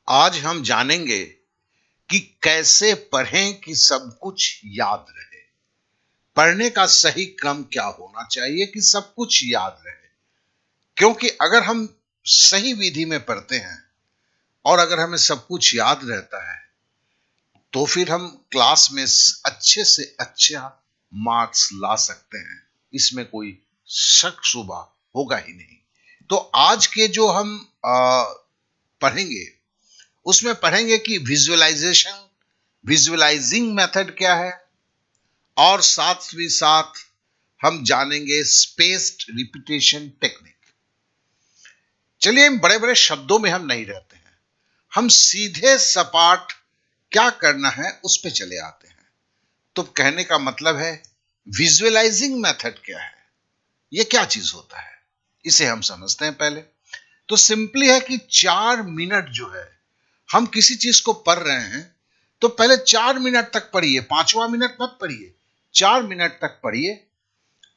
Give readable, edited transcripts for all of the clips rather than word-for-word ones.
आज हम जानेंगे कि कैसे पढ़ें कि सब कुछ याद रहे। पढ़ने का सही क्रम क्या होना चाहिए कि सब कुछ याद रहे। क्योंकि अगर हम सही विधि में पढ़ते हैं और अगर हमें सब कुछ याद रहता है तो फिर हम क्लास में अच्छे से अच्छा मार्क्स ला सकते हैं। इसमें कोई शक शुबा होगा ही नहीं। तो आज के जो हम पढ़ेंगे उसमें पढ़ेंगे कि विजुअलाइजिंग मेथड क्या है, और साथ ही साथ हम जानेंगे स्पेस्ड रिपीटेशन टेक्निक। चलिए, इन बड़े बड़े शब्दों में हम नहीं रहते हैं, हम सीधे सपाट क्या करना है उस पे चले आते हैं। तो कहने का मतलब है विजुअलाइजिंग मेथड क्या है, ये क्या चीज होता है, इसे हम समझते हैं पहले। तो सिंपली है कि 4 मिनट जो है, हम किसी चीज को पढ़ रहे हैं तो पहले 4 मिनट तक पढ़िए, 5वां मिनट मत पढ़िए, 4 मिनट तक पढ़िए।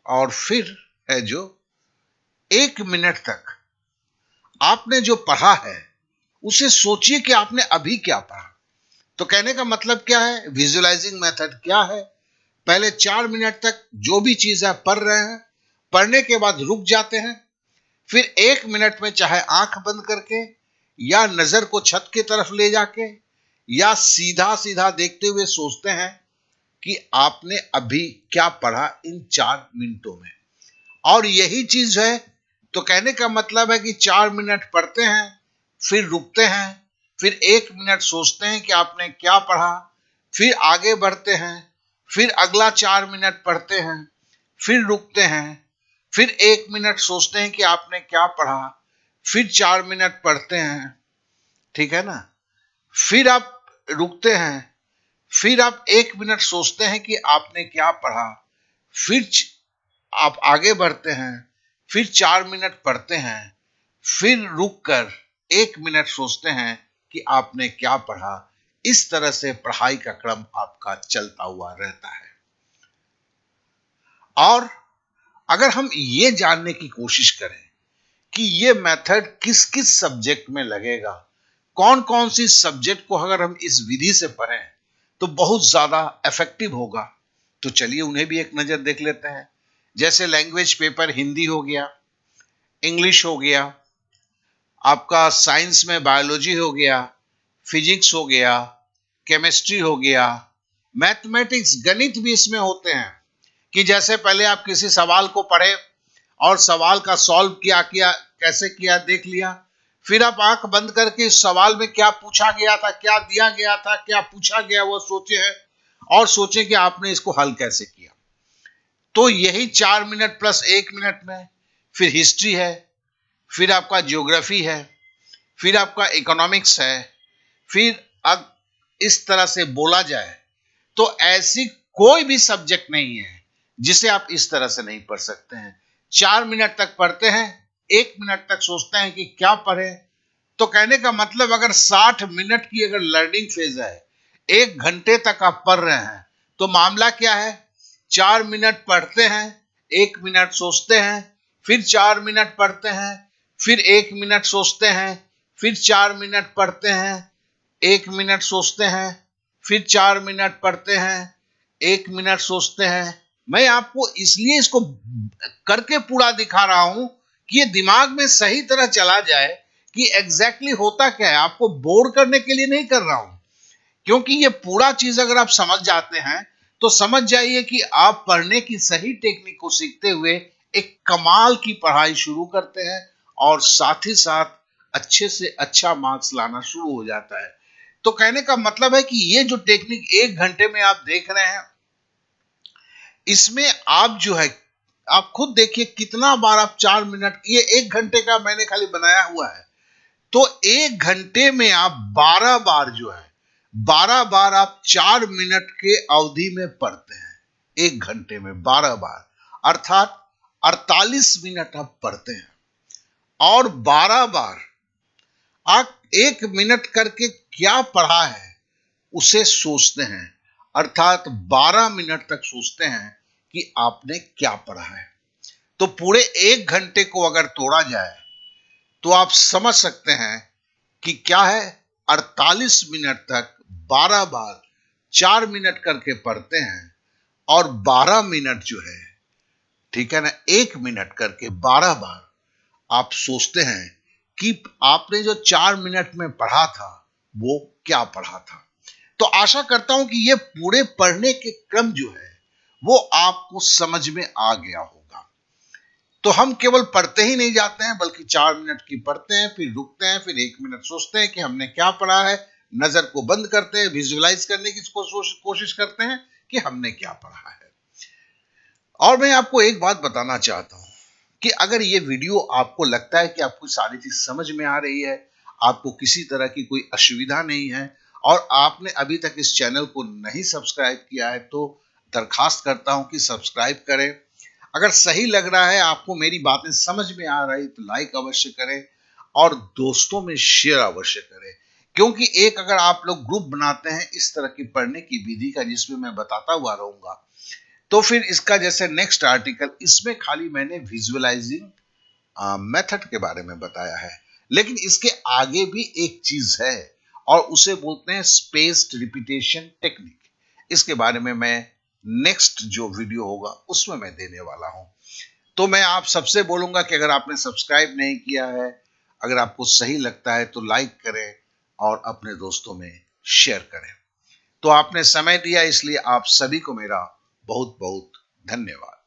और फिर है जो 1 मिनट तक आपने जो पढ़ा है उसे सोचिए कि आपने अभी क्या पढ़ा। तो कहने का मतलब क्या है, विजुअलाइजिंग मेथड क्या है, पहले 4 मिनट तक जो भी चीज है पढ़ रहे हैं, पढ़ने के बाद रुक जाते हैं, फिर 1 मिनट में चाहे आंख बंद करके या नजर को छत की तरफ ले जाके या सीधा सीधा देखते हुए सोचते हैं कि आपने अभी क्या पढ़ा इन 4 मिनटों में। और यही चीज है। तो कहने का मतलब है कि 4 मिनट पढ़ते हैं, फिर रुकते हैं, फिर 1 मिनट सोचते हैं कि आपने क्या पढ़ा, फिर आगे बढ़ते हैं, फिर अगला 4 मिनट पढ़ते हैं, फिर रुकते हैं, फिर 1 मिनट सोचते हैं कि आपने क्या पढ़ा, फिर 4 मिनट पढ़ते हैं, ठीक है ना, फिर आप रुकते हैं, फिर आप 1 मिनट सोचते हैं कि आपने क्या पढ़ा, फिर आप आगे बढ़ते हैं, फिर 4 मिनट पढ़ते हैं, फिर रुक कर 1 मिनट सोचते हैं कि आपने क्या पढ़ा। इस तरह से पढ़ाई का क्रम आपका चलता हुआ रहता है। और अगर हम ये जानने की कोशिश करें कि ये मेथड किस किस सब्जेक्ट में लगेगा, कौन कौन सी सब्जेक्ट को अगर हम इस विधि से पढ़ें तो बहुत ज्यादा इफेक्टिव होगा, तो चलिए उन्हें भी एक नजर देख लेते हैं। जैसे लैंग्वेज पेपर हिंदी हो गया, इंग्लिश हो गया, आपका साइंस में बायोलॉजी हो गया, फिजिक्स हो गया, केमिस्ट्री हो गया, मैथमेटिक्स गणित भी इसमें होते हैं। कि जैसे पहले आप किसी सवाल को पढ़े और सवाल का सॉल्व किया किया कैसे किया देख लिया, फिर आप आंख बंद करके इस सवाल में क्या पूछा गया था, क्या दिया गया था, क्या पूछा गया, वो सोचे हैं और सोचें कि आपने इसको हल कैसे किया। तो यही 4 मिनट प्लस 1 मिनट में फिर हिस्ट्री है, फिर आपका ज्योग्राफी है, फिर आपका इकोनॉमिक्स है, फिर अब इस तरह से बोला जाए तो ऐसी कोई भी सब्जेक्ट नहीं है जिसे आप इस तरह से नहीं पढ़ सकते हैं। 4 मिनट तक पढ़ते हैं, 1 मिनट तक सोचते हैं कि क्या पढ़े। तो कहने का मतलब अगर 60 मिनट की अगर लर्निंग फेज है, 1 घंटे तक आप पढ़ रहे हैं, तो मामला क्या है, 4 मिनट पढ़ते हैं, 1 मिनट सोचते हैं, फिर 4 मिनट पढ़ते हैं, फिर 1 मिनट सोचते हैं, फिर 4 मिनट पढ़ते हैं, 1 मिनट सोचते हैं, फिर 4 मिनट पढ़ते हैं, 1 मिनट सोचते हैं। मैं आपको इसलिए इसको करके पूरा दिखा रहा हूं कि ये दिमाग में सही तरह चला जाए कि एग्जैक्टली होता क्या है। आपको बोर करने के लिए नहीं कर रहा हूं, क्योंकि ये पूरा चीज अगर आप समझ जाते हैं तो समझ जाइए कि आप पढ़ने की सही टेक्निक को सीखते हुए एक कमाल की पढ़ाई शुरू करते हैं और साथ ही साथ अच्छे से अच्छा मार्क्स लाना शुरू हो जाता है। तो कहने का मतलब है कि ये जो टेक्निक 1 घंटे में आप देख रहे हैं, इसमें आप जो है, आप खुद देखिए कितना बार आप 4 मिनट, ये 1 घंटे का मैंने खाली बनाया हुआ है, तो 1 घंटे में आप 12 बार जो है, 12 बार आप 4 मिनट के अवधि में पढ़ते हैं। 1 घंटे में 12 बार, अर्थात 48 मिनट आप पढ़ते हैं और 12 बार आप 1 मिनट करके क्या पढ़ा है उसे सोचते हैं, अर्थात 12 मिनट तक सोचते हैं कि आपने क्या पढ़ा है। तो पूरे 1 घंटे को अगर तोड़ा जाए तो आप समझ सकते हैं कि क्या है, 48 मिनट तक 12 बार 4 मिनट करके पढ़ते हैं और 12 मिनट जो है, ठीक है ना, 1 मिनट करके 12 बार आप सोचते हैं कि आपने जो 4 मिनट में पढ़ा था वो क्या पढ़ा था। तो आशा करता हूं कि ये पूरे पढ़ने के क्रम जो है वो आपको समझ में आ गया होगा। तो हम केवल पढ़ते ही नहीं जाते हैं, बल्कि 4 मिनट की पढ़ते हैं, फिर रुकते हैं, फिर 1 मिनट सोचते हैं कि हमने क्या पढ़ा है, नजर को बंद करते हैं, विजुअलाइज करने की कोशिश करते हैं कि हमने क्या पढ़ा है। और मैं आपको एक बात बताना चाहता हूं कि अगर ये वीडियो आपको लगता है कि आपको सारी चीज समझ में आ रही है, आपको किसी तरह की कोई असुविधा नहीं है और आपने अभी तक इस चैनल को नहीं सब्सक्राइब किया है, तो दरखास्त करता हूं कि सब्सक्राइब करें। अगर सही लग रहा है, आपको मेरी बातें समझ में आ रही, तो लाइक अवश्य करें और दोस्तों में शेयर अवश्य करें। क्योंकि एक अगर आप लोग ग्रुप बनाते हैं इस तरह की पढ़ने की विधि का, जिसमें मैं बताता हुआ रहूंगा, तो फिर इसका जैसे नेक्स्ट आर्टिकल, इसमें खाली मैंने विजुअलाइजिंग मेथड के बारे में बताया है, लेकिन इसके आगे भी एक चीज है और उसे बोलते हैं स्पेस्ड रिपीटेशन टेक्निक। इसके बारे में मैं नेक्स्ट जो वीडियो होगा उसमें मैं देने वाला हूं। तो मैं आप सबसे बोलूंगा कि अगर आपने सब्सक्राइब नहीं किया है, अगर आपको सही लगता है तो लाइक करें और अपने दोस्तों में शेयर करें। तो आपने समय दिया, इसलिए आप सभी को मेरा बहुत बहुत धन्यवाद।